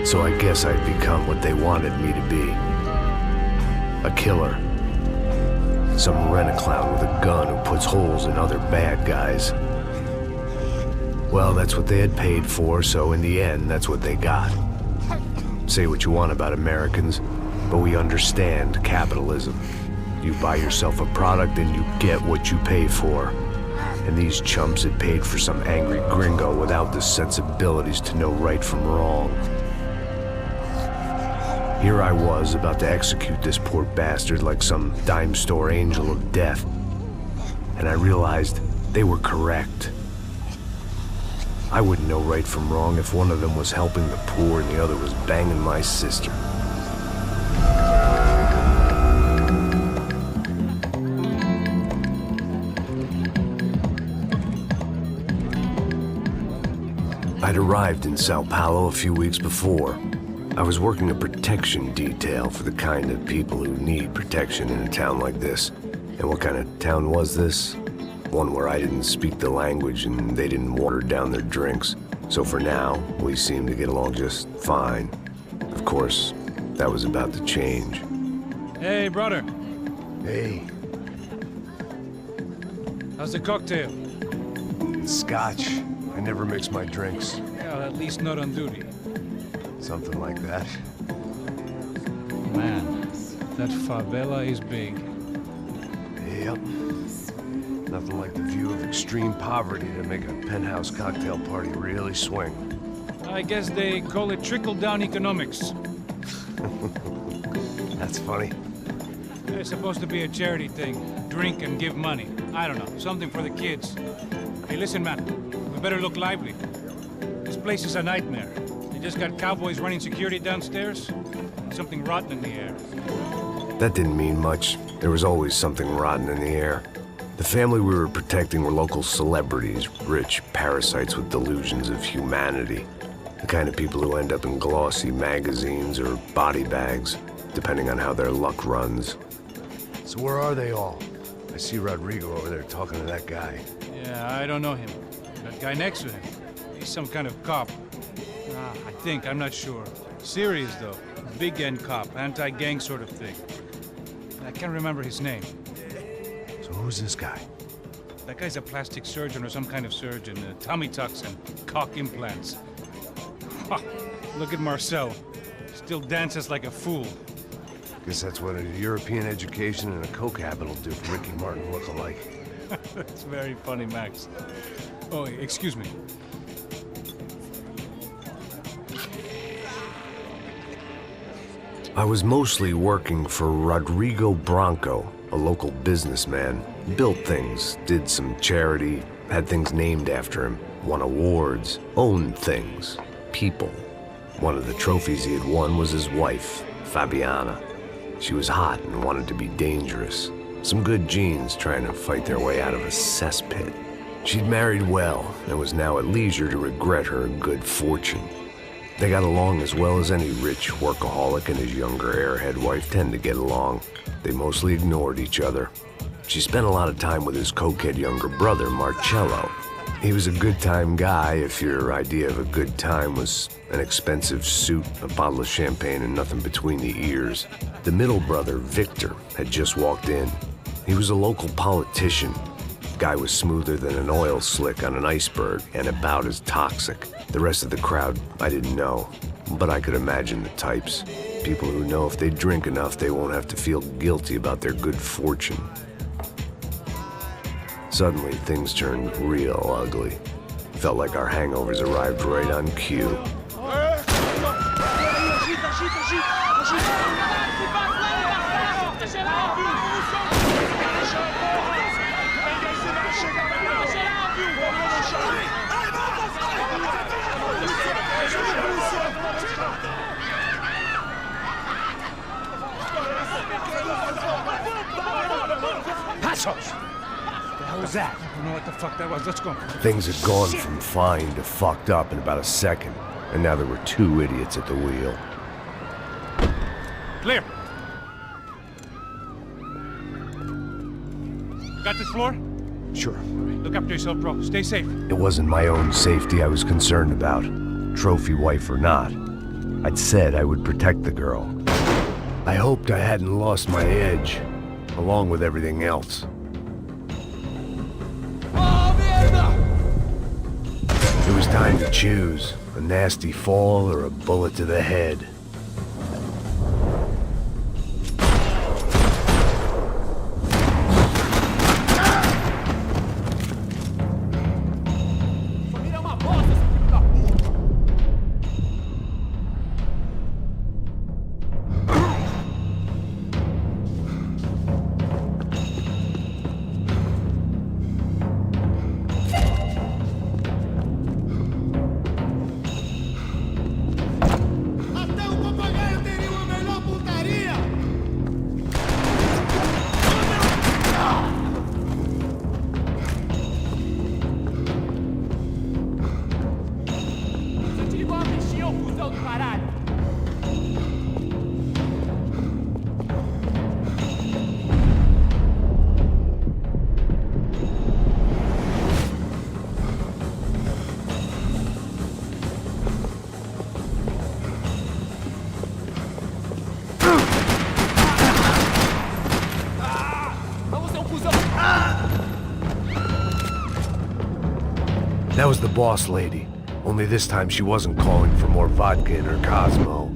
So I guess I'd become what they wanted me to be. A killer. Some rent-a-clown with a gun who puts holes in other bad guys. Well, that's what they had paid for, so in the end, that's what they got. Say what you want about Americans, but we understand capitalism. You buy yourself a product and you get what you pay for. And these chumps had paid for some angry gringo without the sensibilities to know right from wrong. Here I was, about to execute this poor bastard like some dime store angel of death. And I realized they were correct. I wouldn't know right from wrong if one of them was helping the poor and the other was banging my sister. I'd arrived in Sao Paulo a few weeks before. I was working a protection detail for the kind of people who need protection in a town like this. And what kind of town was this? One where I didn't speak the language and they didn't water down their drinks. So for now, we seemed to get along just fine. Of course, that was about to change. Hey, brother. Hey. How's the cocktail? Scotch. I never mix my drinks. Well, at least not on duty. Something like that. Man, that favela is big. Yep. Nothing like the view of extreme poverty to make a penthouse cocktail party really swing. I guess they call it trickle-down economics. That's funny. It's supposed to be a charity thing. Drink and give money. I don't know, something for the kids. Hey, listen, man. We better look lively. This place is a nightmare. They just got cowboys running security downstairs. And something rotten in the air. That didn't mean much. There was always something rotten in the air. The family we were protecting were local celebrities, rich parasites with delusions of humanity. The kind of people who end up in glossy magazines or body bags, depending on how their luck runs. So where are they all? I see Rodrigo over there talking to that guy. Yeah, I don't know him. That guy next to him. He's some kind of cop. I think, I'm not sure. Serious, though. Big end cop, anti-gang sort of thing. I can't remember his name. So who's this guy? That guy's a plastic surgeon or some kind of surgeon. Tummy tucks and cock implants. Ha! Look at Marcel. Still dances like a fool. Guess that's what a European education and a coke habit will do for Ricky Martin look-alike. That's very funny, Max. Oh, excuse me. I was mostly working for Rodrigo Branco, a local businessman. Built things, did some charity, had things named after him, won awards, owned things, people. One of the trophies he had won was his wife, Fabiana. She was hot and wanted to be dangerous. Some good genes trying to fight their way out of a cesspit. She'd married well and was now at leisure to regret her good fortune. They got along as well as any rich workaholic and his younger airhead wife tend to get along. They mostly ignored each other. She spent a lot of time with his cokehead younger brother, Marcello. He was a good-time guy if your idea of a good time was an expensive suit, a bottle of champagne, and nothing between the ears. The middle brother, Victor, had just walked in. He was a local politician. Guy was smoother than an oil slick on an iceberg and about as toxic. The rest of the crowd, I didn't know, but I could imagine the types. People who know if they drink enough, they won't have to feel guilty about their good fortune. Suddenly, things turned real ugly. Felt like our hangovers arrived right on cue. Passos! What the hell was that? I don't know what the fuck that was. Let's go. Things had gone from fine to fucked up in about a second, and now there were two idiots at the wheel. Clear. Got this floor? Sure. Look after yourself, bro. Stay safe. It wasn't my own safety I was concerned about, trophy wife or not. I'd said I would protect the girl. I hoped I hadn't lost my edge, along with everything else. It was time to choose, a nasty fall or a bullet to the head. That was the boss lady. Only this time she wasn't calling for more vodka in her Cosmo.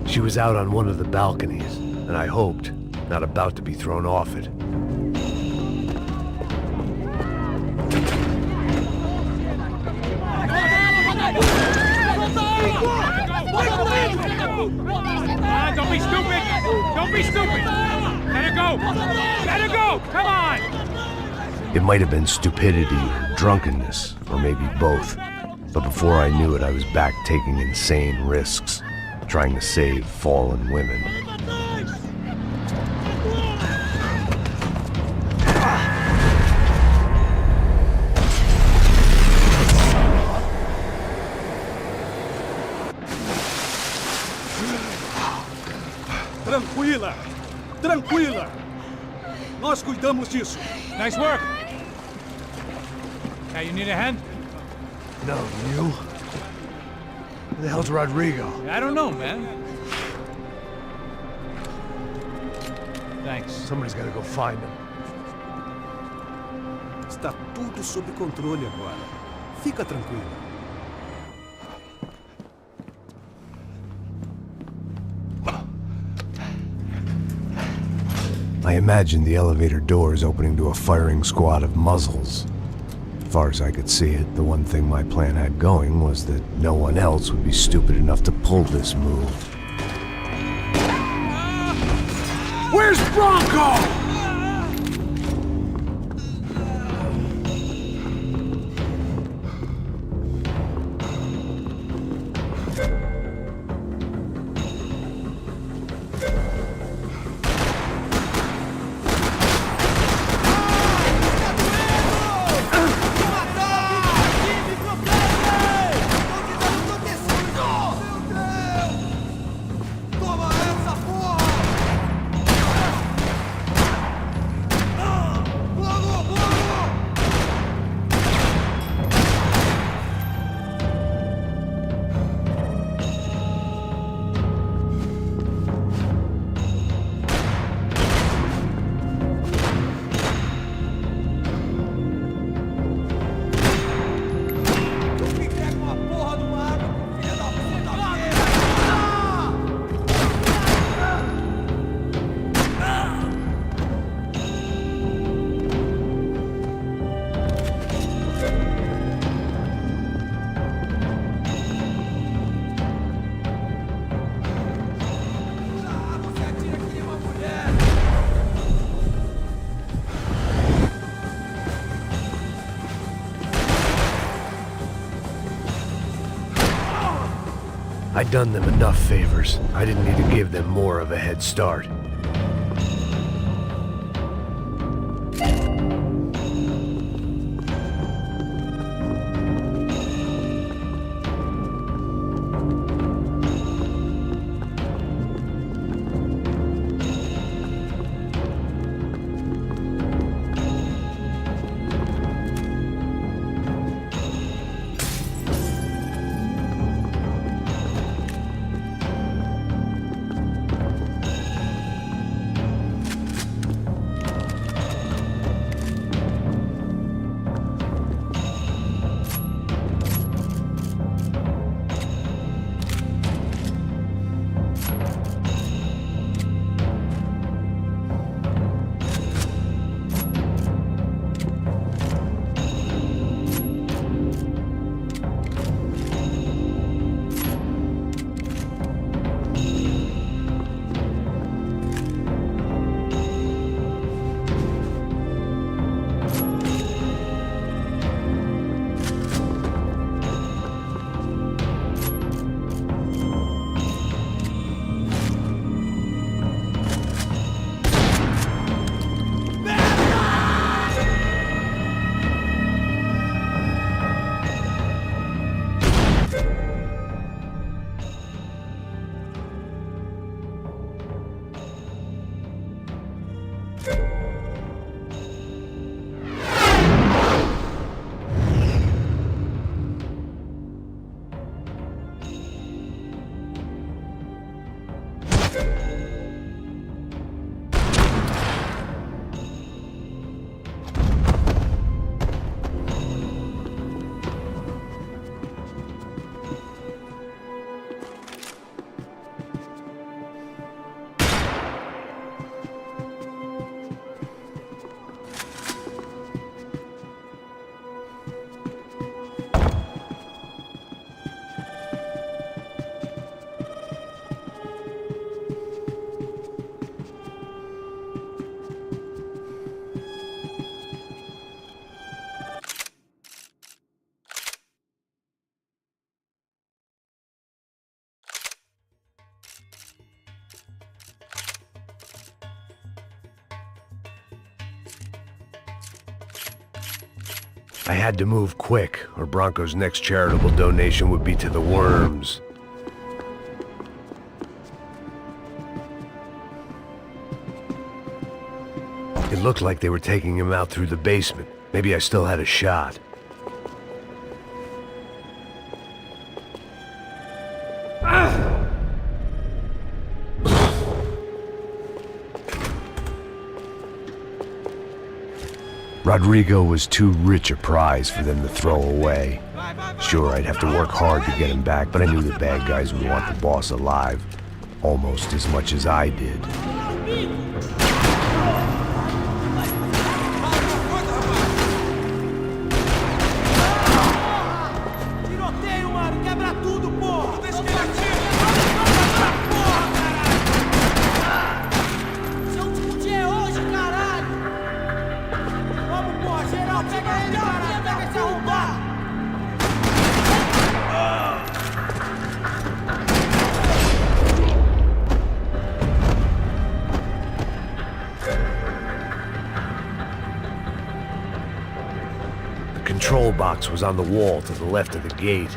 She was out on one of the balconies, and I hoped, not about to be thrown off it. Don't be stupid! Don't be stupid! Let her go! Let her go! Come on! It might have been stupidity or drunkenness, or maybe both. But before I knew it, I was back taking insane risks, trying to save fallen women. Tranquila! Tranquila! Nós cuidamos disso. Nice work! Hey, you need a hand? No, you? Who the hell's Rodrigo? I don't know, man. Thanks. Somebody's gotta go find him. Está tudo sob controle agora. Fica tranquilo. I imagined the elevator doors opening to a firing squad of muzzles. As far as I could see it, the one thing my plan had going was that no one else would be stupid enough to pull this move. Where's Bronco? I'd done them enough favors. I didn't need to give them more of a head start. I had to move quick, or Bronco's next charitable donation would be to the worms. It looked like they were taking him out through the basement. Maybe I still had a shot. Rodrigo was too rich a prize for them to throw away. Sure, I'd have to work hard to get him back, but I knew the bad guys would want the boss alive almost as much as I did. The control box was on the wall to the left of the gate.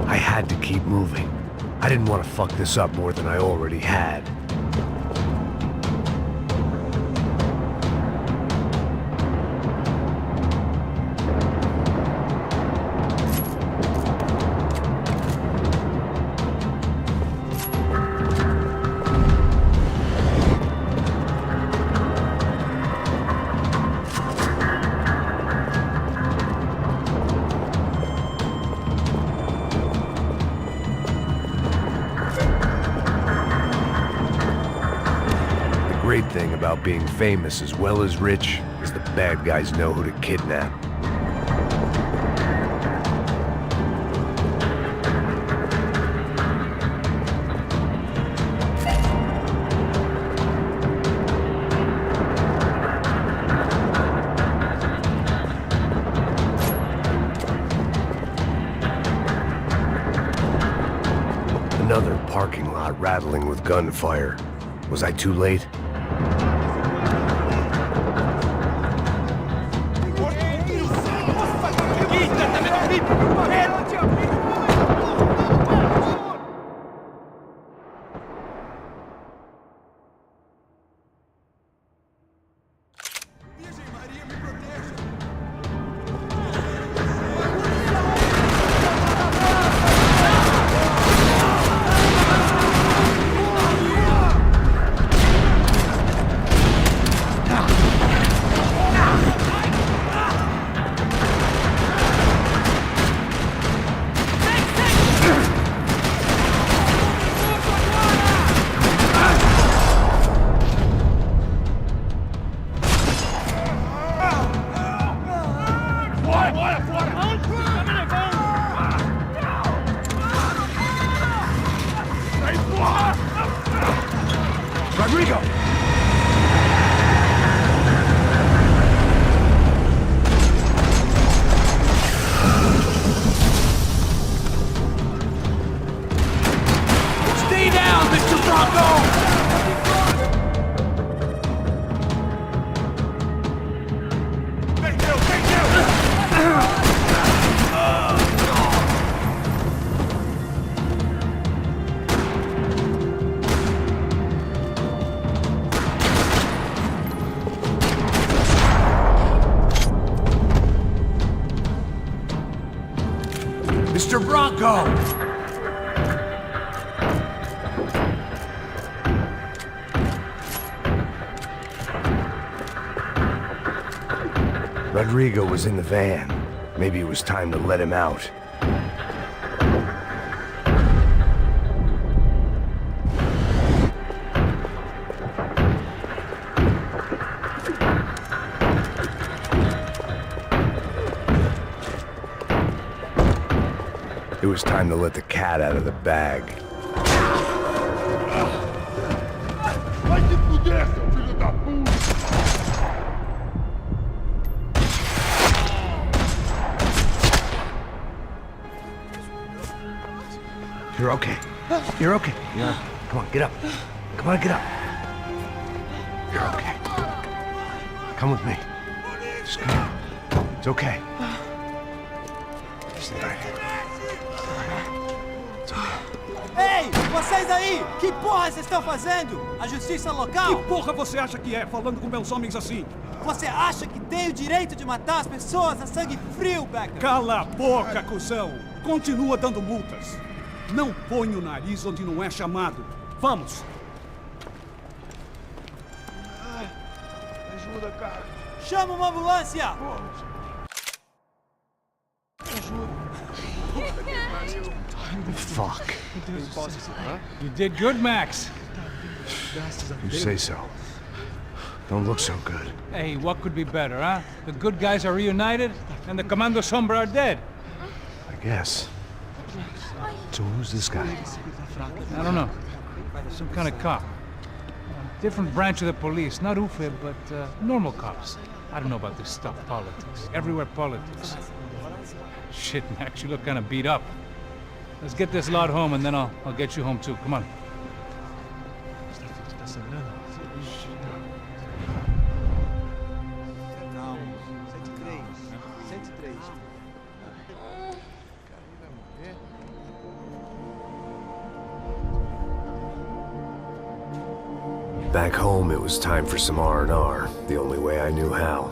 I had to keep moving. I didn't want to fuck this up more than I already had. great thing about being famous as well as rich is the bad guys know who to kidnap. Another parking lot rattling with gunfire. Was I too late? Rodrigo! Stay down, Mr. Bronco! Mr. Bronco! Rodrigo was in the van. Maybe it was time to let him out. It was time to let the cat out of the bag. Vai se fuder, seu filho da puta! You're okay. You're okay. Yeah. Come on, get up. Come on, get up. You're okay. Come with me. Just come. It's okay. Stay right here. It's okay. Ei, vocês aí! Que porra vocês estão fazendo? A justiça local? Que porra você acha que é, falando com meus homens assim? Você acha que tem o direito de matar as pessoas a sangue frio, Becker? Cala a boca, cuzão! Continua dando multas. Não põe o nariz onde não é chamado. Vamos! Ajuda, cara. Chama uma ambulância! Fuck. You did good, Max. You say so. Don't look so good. Hey, what could be better, huh? The good guys are reunited, and the Commando Sombra are dead. I guess. So who's this guy? I don't know. Some kind of cop. Different branch of the police. Not UFE, but normal cops. I don't know about this stuff, politics. Everywhere politics. Shit, Max, you look kind of beat up. Let's get this lot home, and then I'll get you home too. Come on. Back home, it was time for some R&R, the only way I knew how.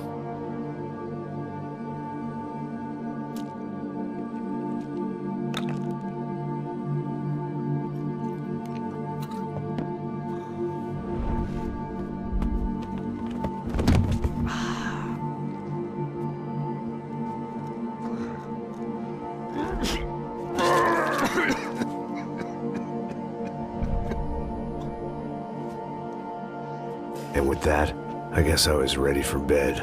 It with that, I guess I was ready for bed.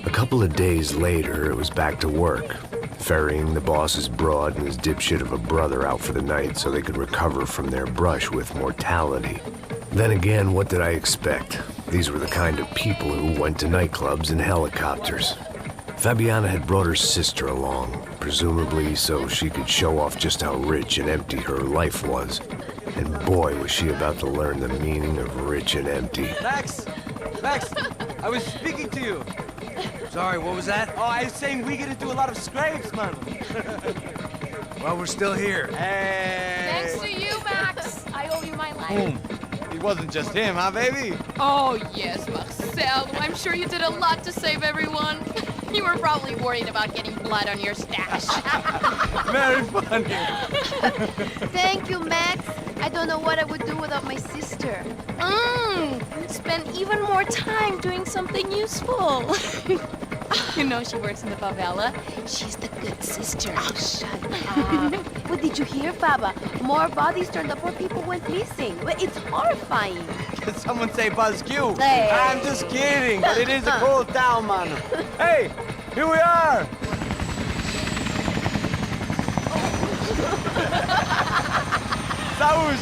A couple of days later, it was back to work, ferrying the boss's broad and his dipshit of a brother out for the night so they could recover from their brush with mortality. Then again, what did I expect? These were the kind of people who went to nightclubs in helicopters. Fabiana had brought her sister along, presumably so she could show off just how rich and empty her life was. And boy, was she about to learn the meaning of rich and empty. Max! Max! I was speaking to you! Sorry, what was that? Oh, I was saying we gotta do a lot of scrapes, man. Well, we're still here. Hey! Thanks to you, Max. I owe you my life. Boom. It wasn't just him, huh, baby? Oh, yes, Marcel. I'm sure you did a lot to save everyone. You were probably worried about getting blood on your stash. Very funny. Thank you, Max. I don't know what I would do without my sister. Spend even more time doing something useful. You know she works in the favela. She's the good sister. Oh, shut up. What did you hear, Baba? More bodies turned up where people went missing. It's horrifying. Did someone say Buzz Q? Hey. I'm just kidding, but it is a cool town, man. Hey, here we are. Saúde!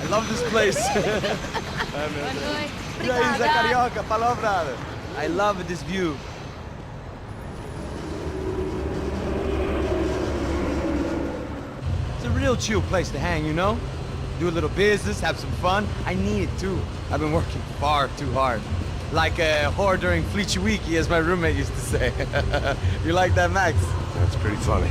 I love this place. E aí, Zé Carioca, palavra. I love this view. It's a real chill place to hang, you know? Do a little business, have some fun. I need it too. I've been working far too hard. Like a whore during Fleechy Weeky, as my roommate used to say. You like that, Max? That's pretty funny.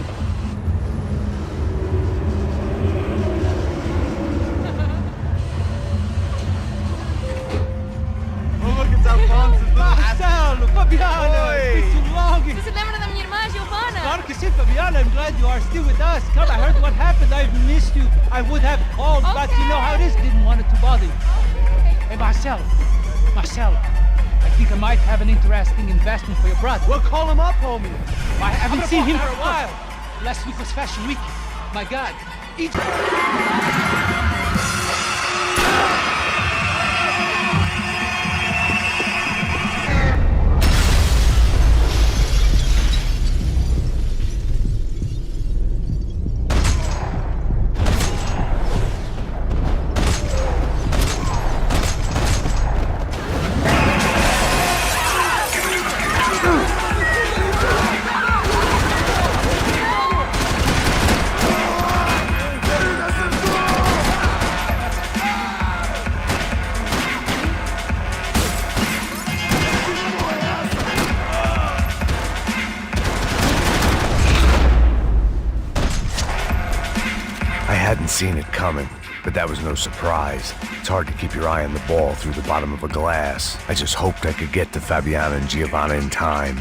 Marcelo, Fabiana, it's been too long. Você se lembra da minha irmã, Giovanna? Claro que sim, Fabiana. I'm glad you are still with us. Come, I heard what happened. I've missed you. I would have called, but you know how it is. Didn't want it to bother you. Hey, Marcelo, I think I might have an interesting investment for your brother. Well, call him up, homie. I haven't seen him for a while. Last week was Fashion Week. My God. I hadn't seen it coming, but that was no surprise. It's hard to keep your eye on the ball through the bottom of a glass. I just hoped I could get to Fabiana and Giovanna in time.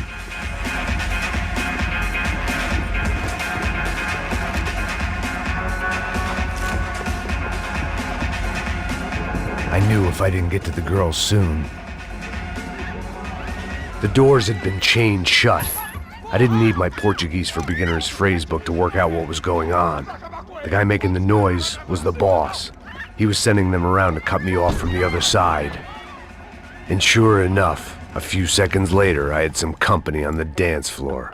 I knew if I didn't get to the girls soon. The doors had been chained shut. I didn't need my Portuguese for Beginners phrase book to work out what was going on. The guy making the noise was the boss. He was sending them around to cut me off from the other side. And sure enough, a few seconds later, I had some company on the dance floor.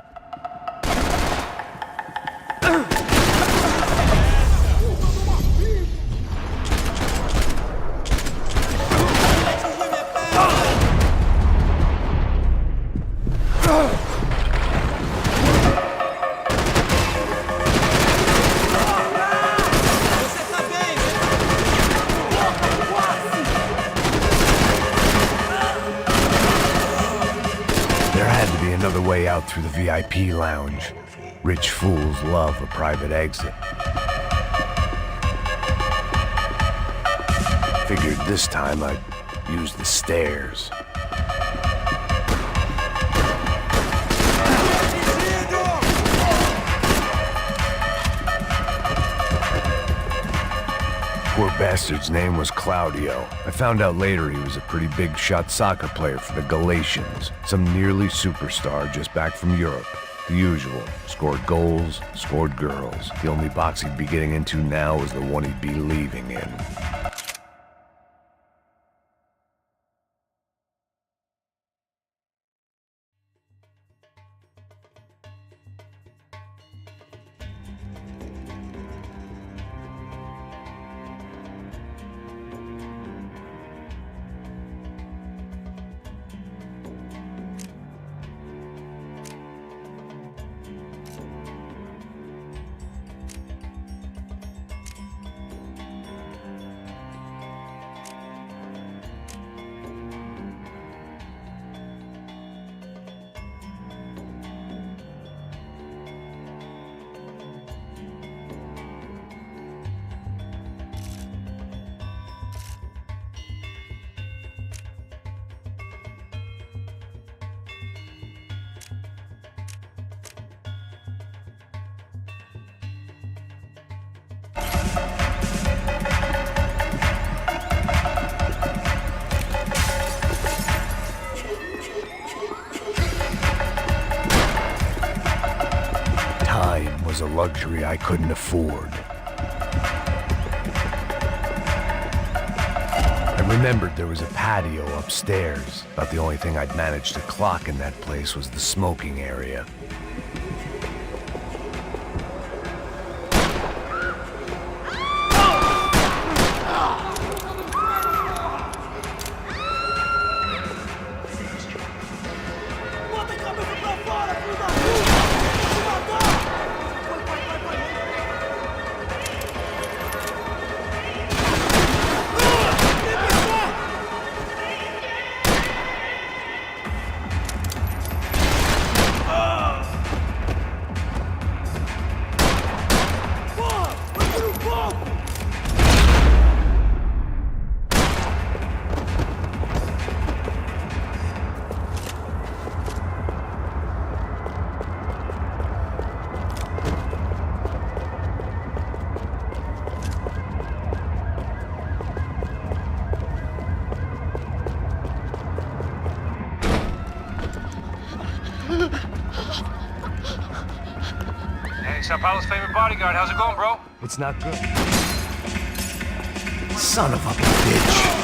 Another way out through the VIP lounge. Rich fools love a private exit. Figured this time I'd use the stairs. Poor bastard's name was Claudio. I found out later he was a pretty big shot soccer player for the Galatians. Some nearly superstar just back from Europe. The usual. Scored goals, scored girls. The only box he'd be getting into now was the one he'd be leaving in. Was a luxury I couldn't afford. I remembered there was a patio upstairs. About the only thing I'd managed to clock in that place was the smoking area. Sao Paulo's favorite bodyguard. How's it going, bro? It's not good. Son of a bitch.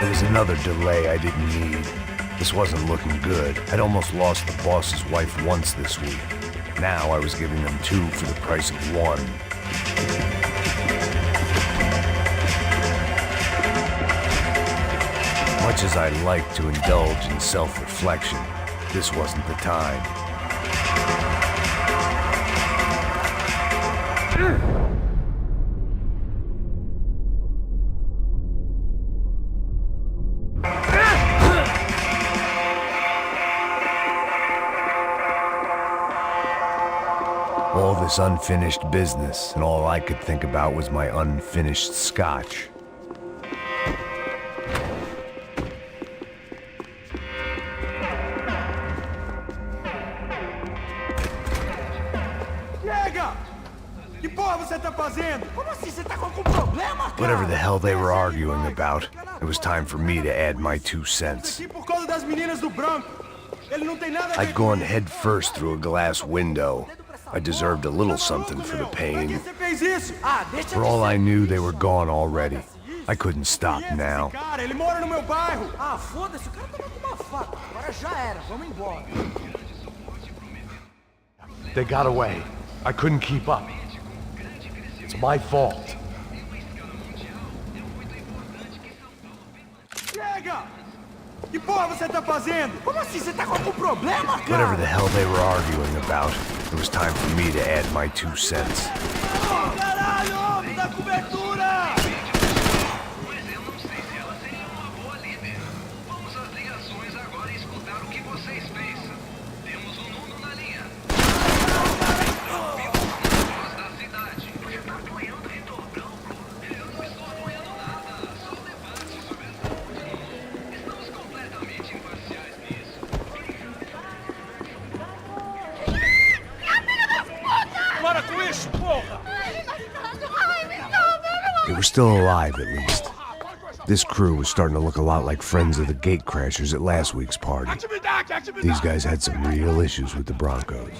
It was another delay I didn't need. This wasn't looking good. I'd almost lost the boss's wife once this week. Now I was giving them two for the price of one. Much as I'd like to indulge in self-reflection, this wasn't the time. All this unfinished business, and all I could think about was my unfinished scotch. Whatever the hell they were arguing about, it was time for me to add my 2 cents. I'd gone head first through a glass window. I deserved a little something for the pain. For all I knew, they were gone already. I couldn't stop now. They got away. I couldn't keep up. It's my fault. Whatever the hell they were arguing about, it was time for me to add my 2 cents. They were still alive, at least. This crew was starting to look a lot like friends of the gatecrashers at last week's party. These guys had some real issues with the Broncos.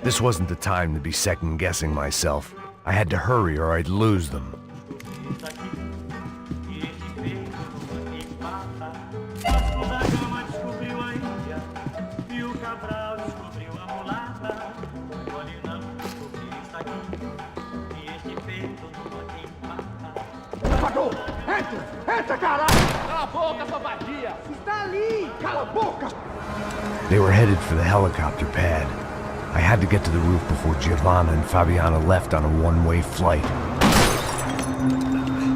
This wasn't the time to be second-guessing myself. I had to hurry or I'd lose them. Entra, caralho! Cala a boca, sua vadia! Está ali! Cala a boca! They were headed for the helicopter pad. I had to get to the roof before Giovanna and Fabiana left on a one-way flight.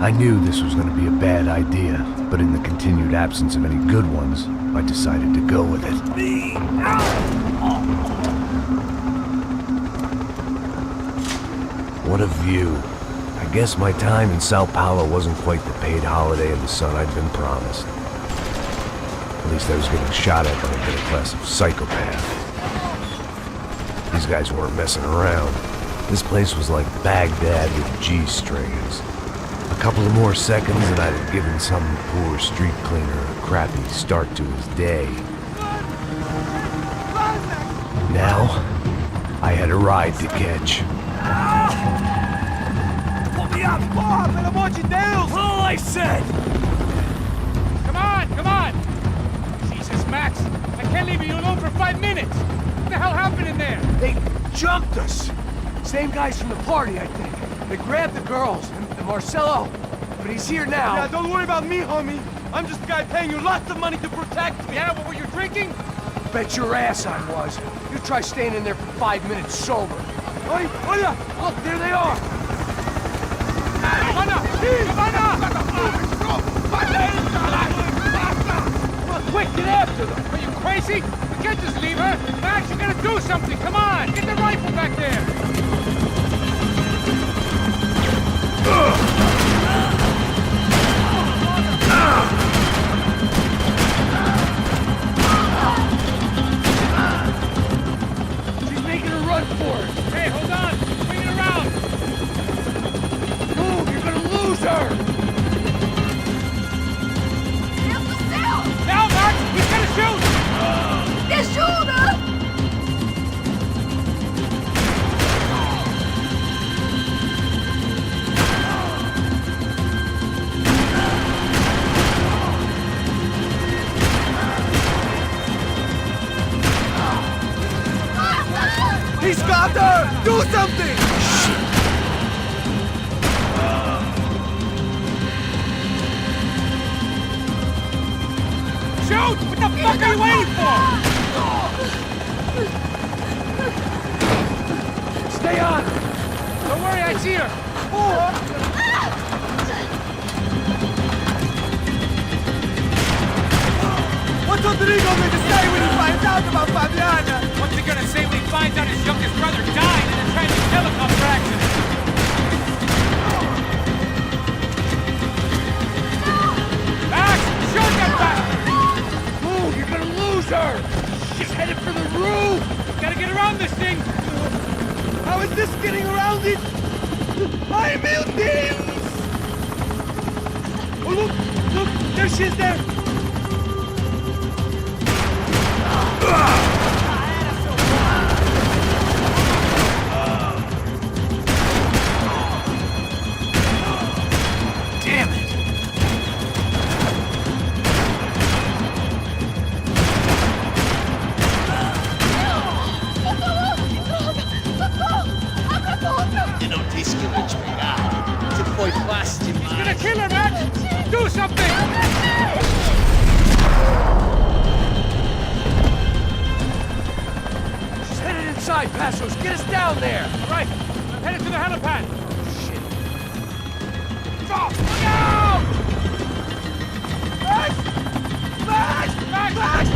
I knew this was going to be a bad idea, but in the continued absence of any good ones, I decided to go with it. What a view. I guess my time in Sao Paulo wasn't quite the paid holiday in the sun I'd been promised. At least I was getting shot at by a middle class of psychopaths. These guys weren't messing around. This place was like Baghdad with G-strings. A couple of more seconds and I'd have given some poor street cleaner a crappy start to his day. Now, I had a ride to catch. Porra, pelo amor de Deus! All I said! Come on, come on! Jesus, Max, I can't leave you alone for 5 minutes! What the hell happened in there? They jumped us! Same guys from the party, I think. They grabbed the girls, and Marcelo, but he's here now. Yeah, don't worry about me, homie. I'm just a guy paying you lots of money to protect me. Yeah, what were you drinking? Bet your ass I was. You try staying in there for 5 minutes sober. Oi, olha! Look, there they are! Giovanna! Giovanna! Well, quick, get after them! Are you crazy? We can't just leave her! Max, you gotta do something! Come on! Get the rifle back there! She's making a run for it! Hey, hold on! Bring it around! Move, you're gonna lose her! Now, Max! He's gonna shoot! Me ajuda! He's got her! Do something! Shoot! What the fuck are you waiting for? Stay on! Don't worry, I see her! What's Rodrigo going to say when he finds out about Fabiana? What's he gonna say when he finds out his youngest brother died in a tragic helicopter accident? Max! Shoot that bastard! Move, you're gonna lose her! She's headed for the roof! Gotta get around this thing! How is this getting around it? Ai, meu Deus! Oh, look! There she is there! Damn it! Eu não disse que eu ia te pegar. Você foi fácil demais. He's gonna kill her, Max! Do something! She's headed inside, Passos! Get us down there! All right, I'm headed to the helipad. Shit. Stop! Look out! Max! Max! Max! Max!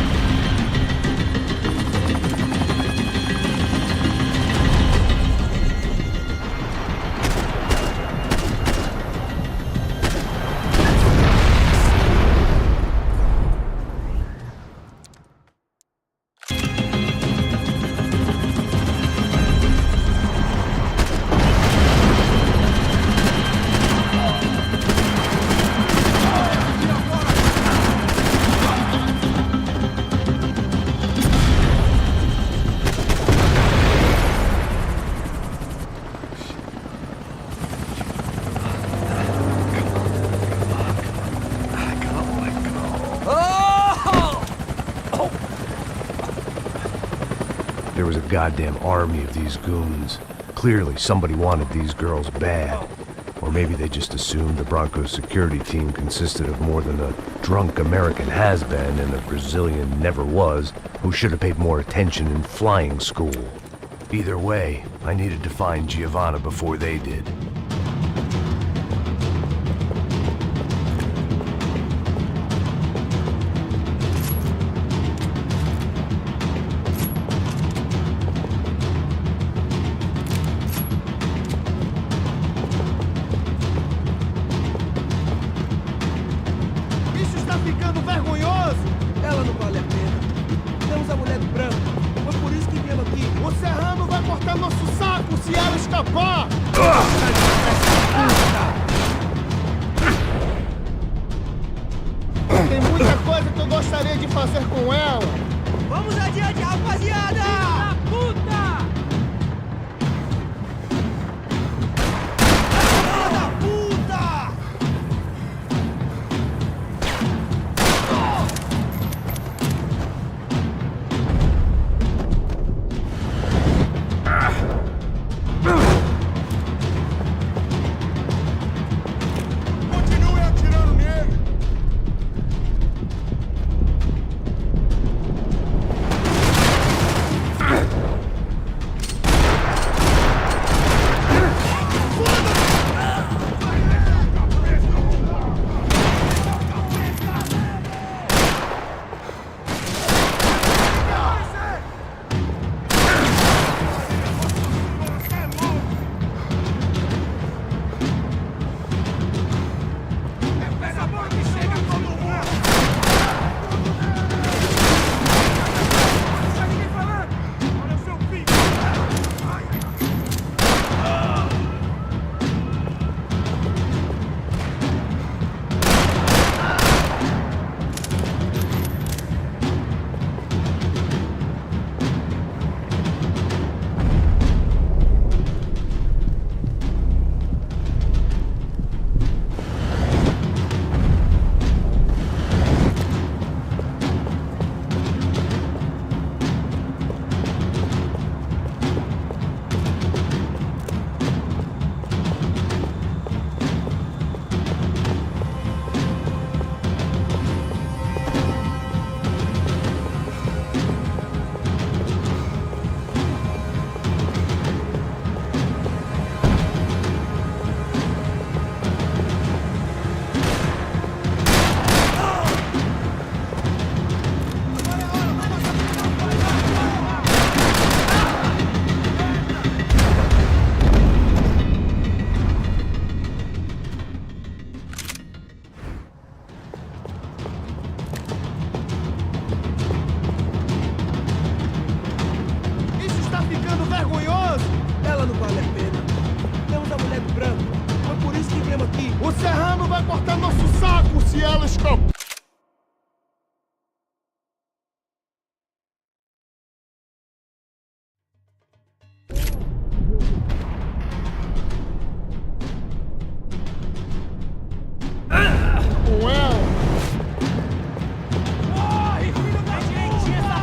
there was a goddamn army of these goons. Clearly, somebody wanted these girls bad. Or maybe they just assumed the Broncos security team consisted of more than a drunk American has-been and a Brazilian never-was who should have paid more attention in flying school. Either way, I needed to find Giovanna before they did. Isso está ficando vergonhoso! Ela não vale a pena. Temos a mulher do branco. Foi por isso que viemos aqui. O Serrano vai cortar nosso saco se ela escapar! Tem muita coisa que eu gostaria de fazer com ela. Vamos adiante, rapaziada! Puta! Filha da puta! Continue atirando nele! Isso está ficando vergonhoso! Ela não vale a pena. Temos a mulher do branco. Foi por isso que viemos aqui. O Serrano vai cortar nosso saco se ela escapar. Com ela. Corre, filho da gente! Essa...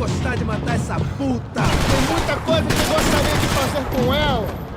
gostar de matar essa puta. Tem muita coisa que eu gostaria de fazer com ela.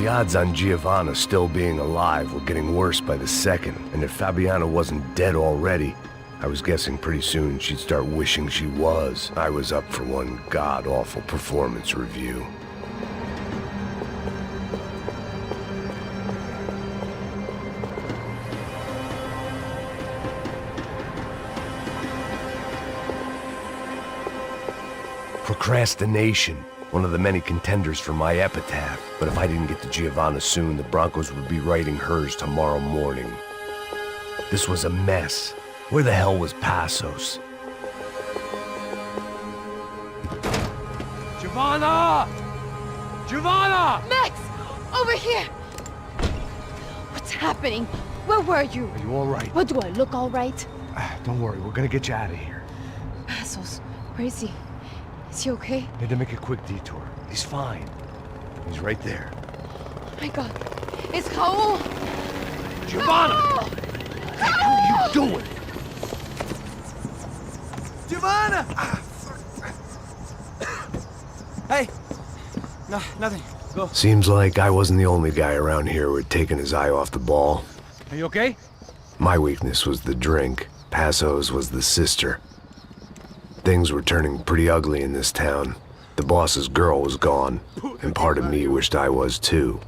The odds on Giovanna still being alive were getting worse by the second, and if Fabiana wasn't dead already, I was guessing pretty soon she'd start wishing she was. I was up for one god-awful performance review. Procrastination, one of the many contenders for my epitaph. But if I didn't get to Giovanna soon, the Broncos would be writing hers tomorrow morning. This was a mess. Where the hell was Passos? Giovanna! Giovanna! Max, Over here! What's happening? Where were you? Are you all right? What, do I look all right? Don't worry, we're gonna get you out of here. Passos, where is he? Is he okay? Need to make a quick detour. He's fine. He's right there. Oh my God. It's Raul! Giovanna! Raul! What are you doing? Giovanna! Hey! No, nothing. Go. Seems like I wasn't the only guy around here who had taken his eye off the ball. Are you okay? My weakness was the drink. Passo's was the sister. Things were turning pretty ugly in this town. The boss's girl was gone, and part of me wished I was too.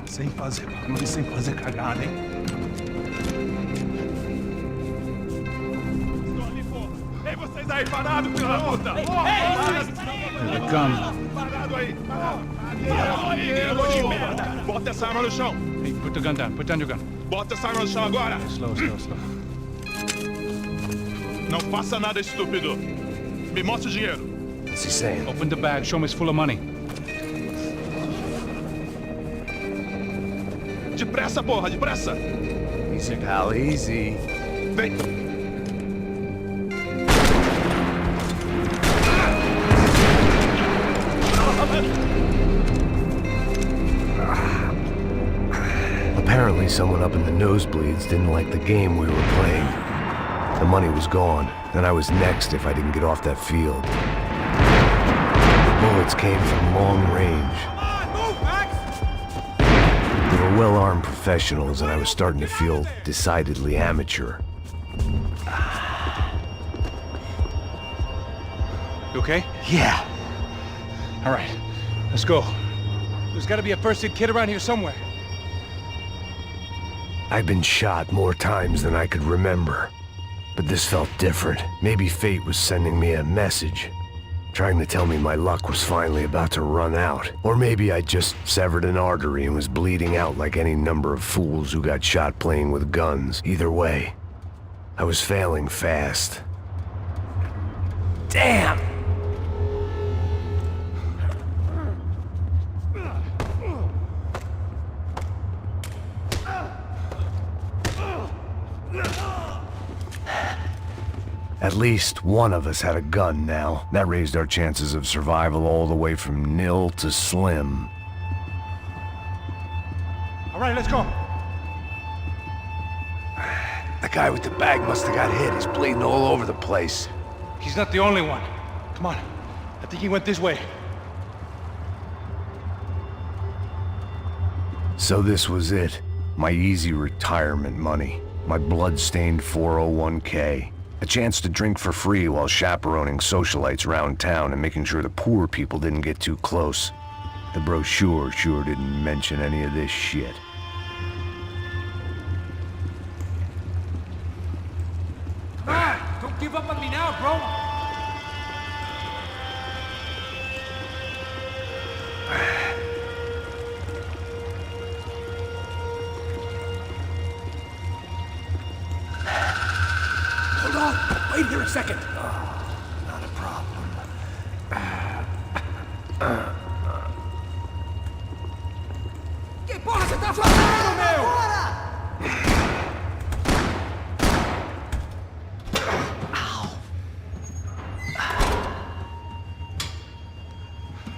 Sem fazer barulho, sem fazer cagada, hein? Estou ali, porra! Ei, vocês aí, parados, filho da puta! Here they come. Parado aí! Parado aí, merda! Bota essa arma no chão! Hey, put the gun down. Put down your gun. Bota essa arma no chão agora! Slow, slow, slow. Não faça nada, estúpido! Me mostre o dinheiro! What's he saying? Open the bag. Show me it's full of money. Depressa, porra, depressa! Easy, pal, easy. Vem! Apparently someone up in the nosebleeds didn't like the game we were playing. The money was gone, and I was next if I didn't get off that field. The bullets came from long range. They were well-armed professionals, and I was starting to feel decidedly amateur. You okay? Yeah. All right. Let's go. There's got to be a first-aid kit around here somewhere. I'd been shot more times than I could remember. But this felt different. Maybe fate was sending me a message, trying to tell me my luck was finally about to run out. Or maybe I just severed an artery and was bleeding out like any number of fools who got shot playing with guns. Either way, I was failing fast. Damn! At least one of us had a gun now. That raised our chances of survival all the way from nil to slim. All right, let's go. The guy with the bag must have got hit. He's bleeding all over the place. He's not the only one. Come on. I think he went this way. So this was it. My easy retirement money. My blood-stained 401k. A chance to drink for free while chaperoning socialites around town and making sure the poor people didn't get too close. The brochure sure didn't mention any of this shit. Come on! Don't give up on me now, bro! Hold on! Wait here a second! Not a problem. Que porra você tá fazendo, meu?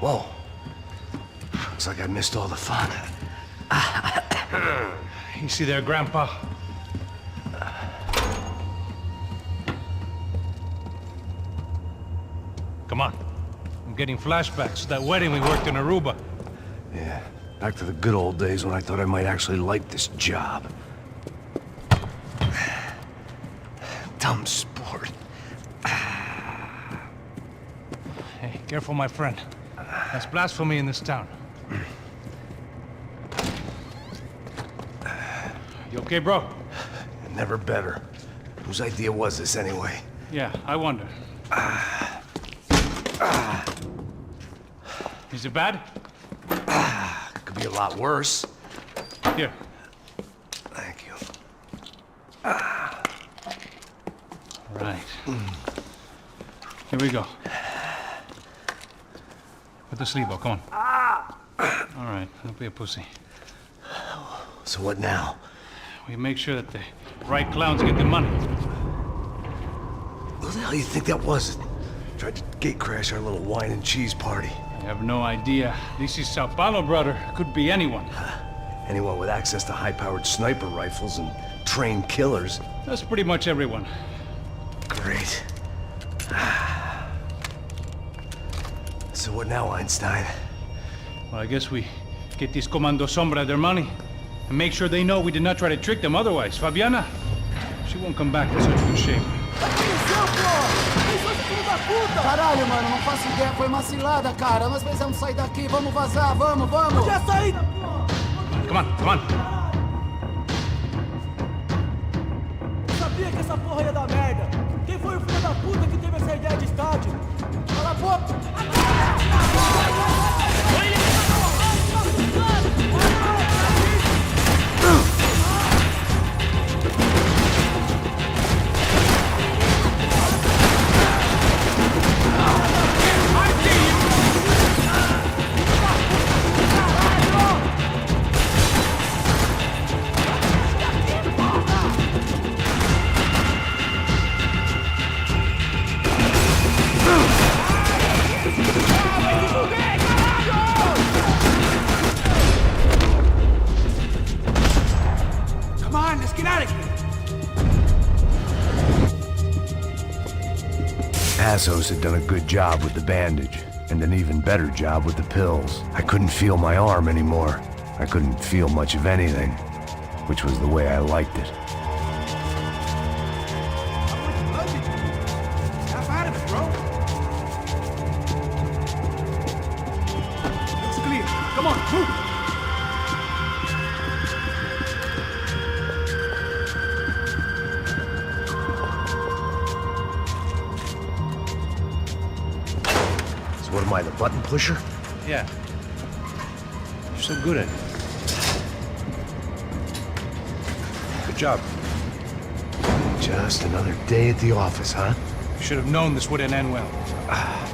Whoa. Looks like I missed all the fun. Easy there, Grandpa. Come on. I'm getting flashbacks to that wedding we worked in Aruba. Yeah, back to the good old days when I thought I might actually like this job. Dumb sport. Careful, my friend. That's blasphemy in this town. You okay, bro? Never better. Whose idea was this anyway? Yeah, I wonder. Is it bad? Could be a lot worse. Here. Thank you. Right. Here we go. Put the sleeve on, come on. All right, don't be a pussy. So what now? We make sure that the right clowns get the money. Who the hell do you think that was? Tried to gate crash our little wine and cheese party. I have no idea. This is Sao Paulo, brother. Could be anyone. Anyone with access to high-powered sniper rifles and trained killers. That's pretty much everyone. Great. So what now, Einstein? Well, I guess we get these Comando Sombra their money and make sure they know we did not try to trick them otherwise. Fabiana, she won't come back in such good shape. Caralho, mano, não faço ideia. Foi uma cilada, cara. Nós precisamos sair daqui. Vamos vazar, vamos, vamos. Já saí! Come on, come on. Sabia que essa porra ia dar merda. Quem foi o filho da puta que teve essa ideia de estádio? Cala a boca! Assos had done a good job with the bandage, and an even better job with the pills. I couldn't feel my arm anymore. I couldn't feel much of anything, which was the way I liked it. Snap out of it, bro. Looks clear. Come on, move. What am I, the button pusher? Yeah. You're so good at it. Good job. Just another day at the office, huh? You should have known this wouldn't end well.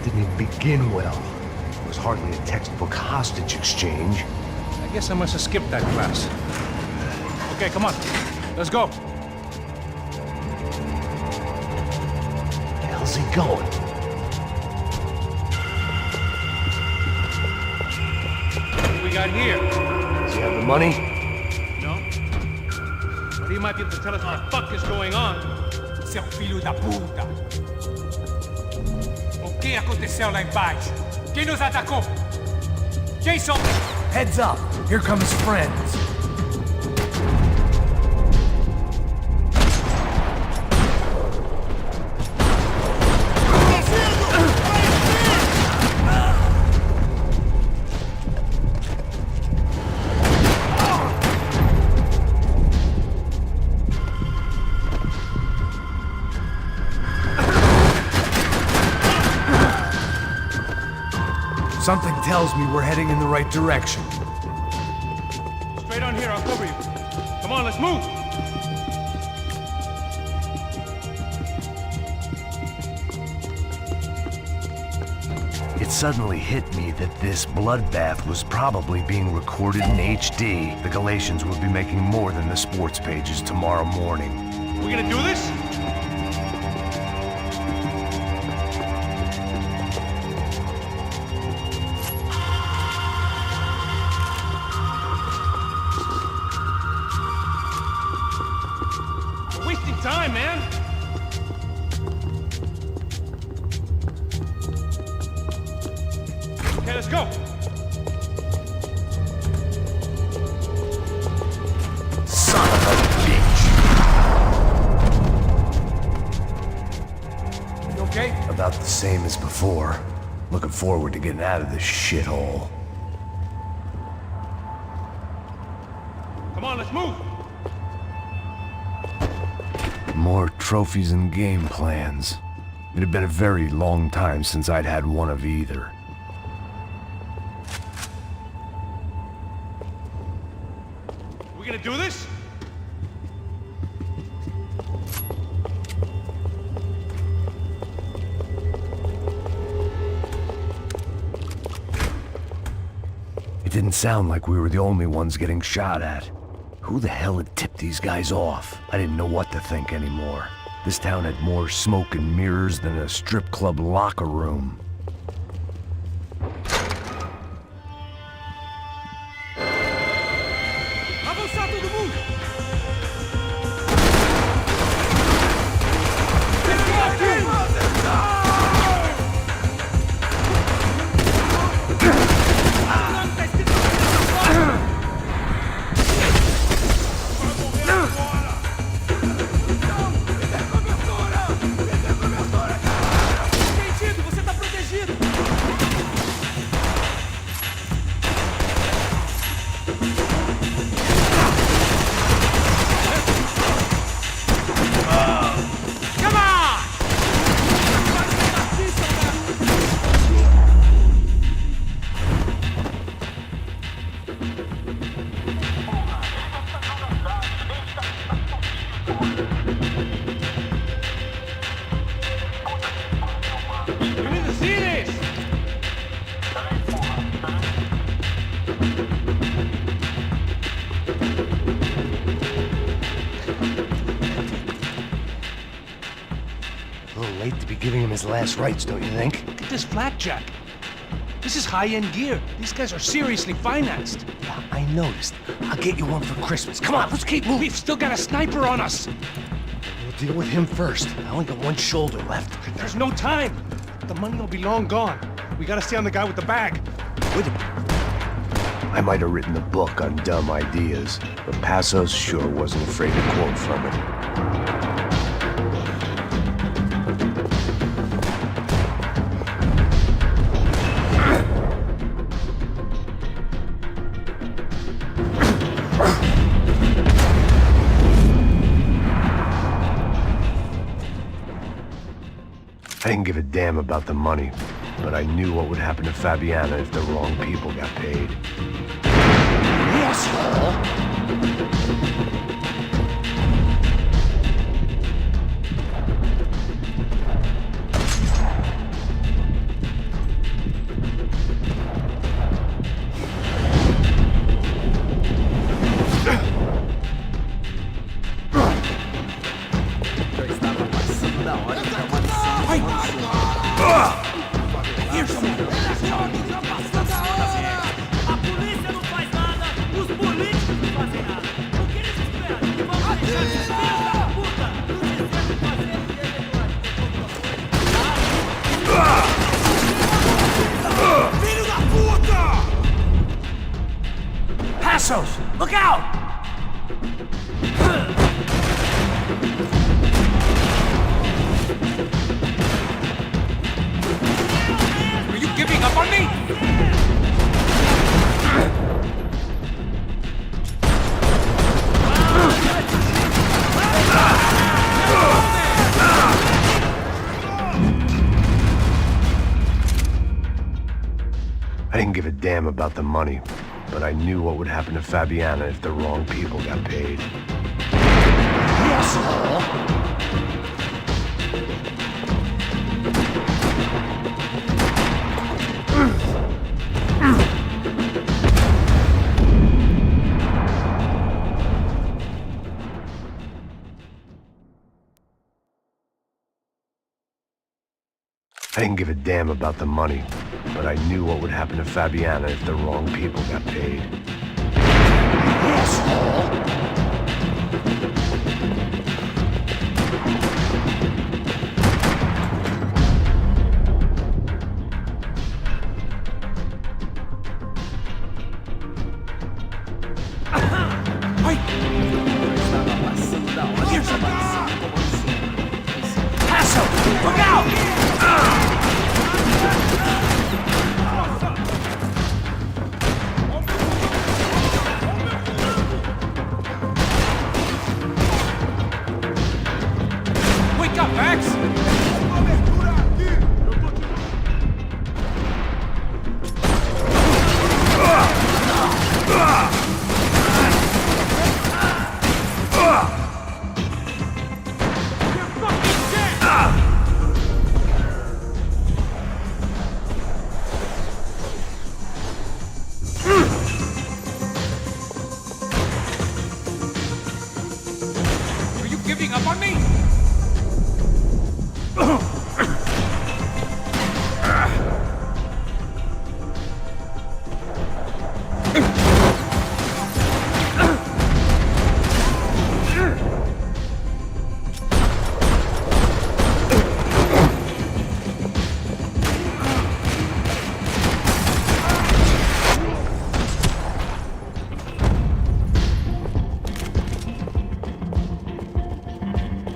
Didn't even begin well. It was hardly a textbook hostage exchange. I guess I must have skipped that class. Okay, come on. Let's go. Where the hell's he going? We got here. Does he have the money? No? But he might be able to tell us what the fuck is going on. Seu filho da puta! O que aconteceu lá embaixo? Quem nos atacou? Quem são? Heads up. Here come his friends. Something tells me we're heading in the right direction. Straight on here, I'll cover you. Come on, let's move! It suddenly hit me that this bloodbath was probably being recorded in HD. The Galatians would be making more than the sports pages tomorrow morning. We gonna do this? We're wasting time, man! Okay, let's go! Son of a bitch! You okay? About the same as before. Looking forward to getting out of this shithole. Come on, let's move! More trophies and game plans. It had been a very long time since I'd had one of either. We gonna do this? It didn't sound like we were the only ones getting shot at. Who the hell had tipped these guys off? I didn't know what to think anymore. This town had more smoke and mirrors than a strip club locker room. Avançar todo mundo! Entendido, você tá protegido! Come on! You need to see this! A little late to be giving him his last rites, don't you think? Look at this blackjack. This is high-end gear. These guys are seriously financed. Yeah, I noticed. I'll get you one for Christmas. Come on, let's keep moving. We've still got a sniper on us. We'll deal with him first. I only got one shoulder left. There's no time. The money will be long gone. We gotta stay on the guy with the bag. I might have written a book on dumb ideas, but Passos sure wasn't afraid to quote from it. I didn't give a damn about the money, but I knew what would happen to Fabiana if the wrong people got paid. A polícia não faz nada, os políticos não fazem nada. O que eles esperam? Que vamos deixar esses filhos da puta nos dizendo fazer o que eles Filho da puta! Passos! Look out! Are you giving up on me? I didn't give a damn about the money, but I knew what would happen to Fabiana if the wrong people got paid. I didn't give a damn about the money, but I knew what would happen to Fabiana if the wrong people got paid. Look out!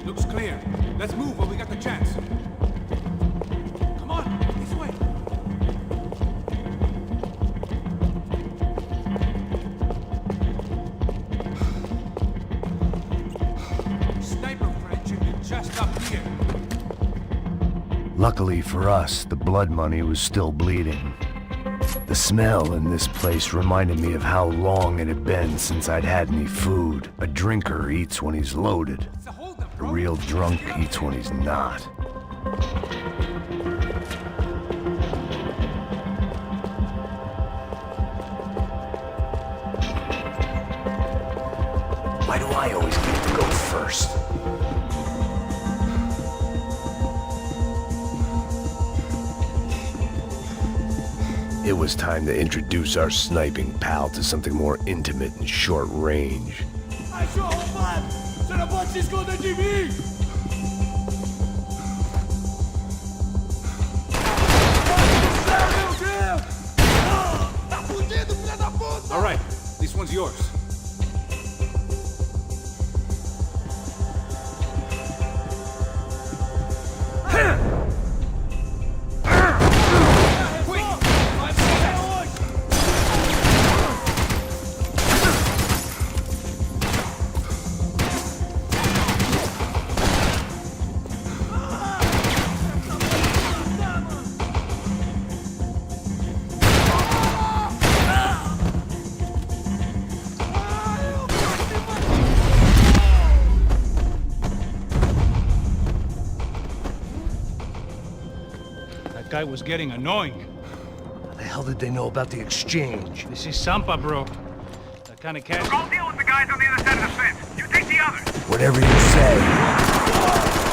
Looks clear. Let's move while we got the chance. Come on, this way. Sniper friend should be just up here. Luckily for us, the blood money was still bleeding. The smell in this place reminded me of how long it had been since I'd had any food. A drinker eats when he's loaded. It's a holdup, A bro. real drunk eats when he's not. Why do I always get to go first? It was time to introduce our sniping pal to something more intimate and short range. Achou arrombado! Você não pode se esconder de mim! Meu Deus! Tá fudido, filha da puta! All right, this one's yours. That guy was getting annoying. How the hell did they know about the exchange? This is Sampa, bro. That kind of cash. I'll deal with the guys on the other side of the fence. You take the others. Whatever you say.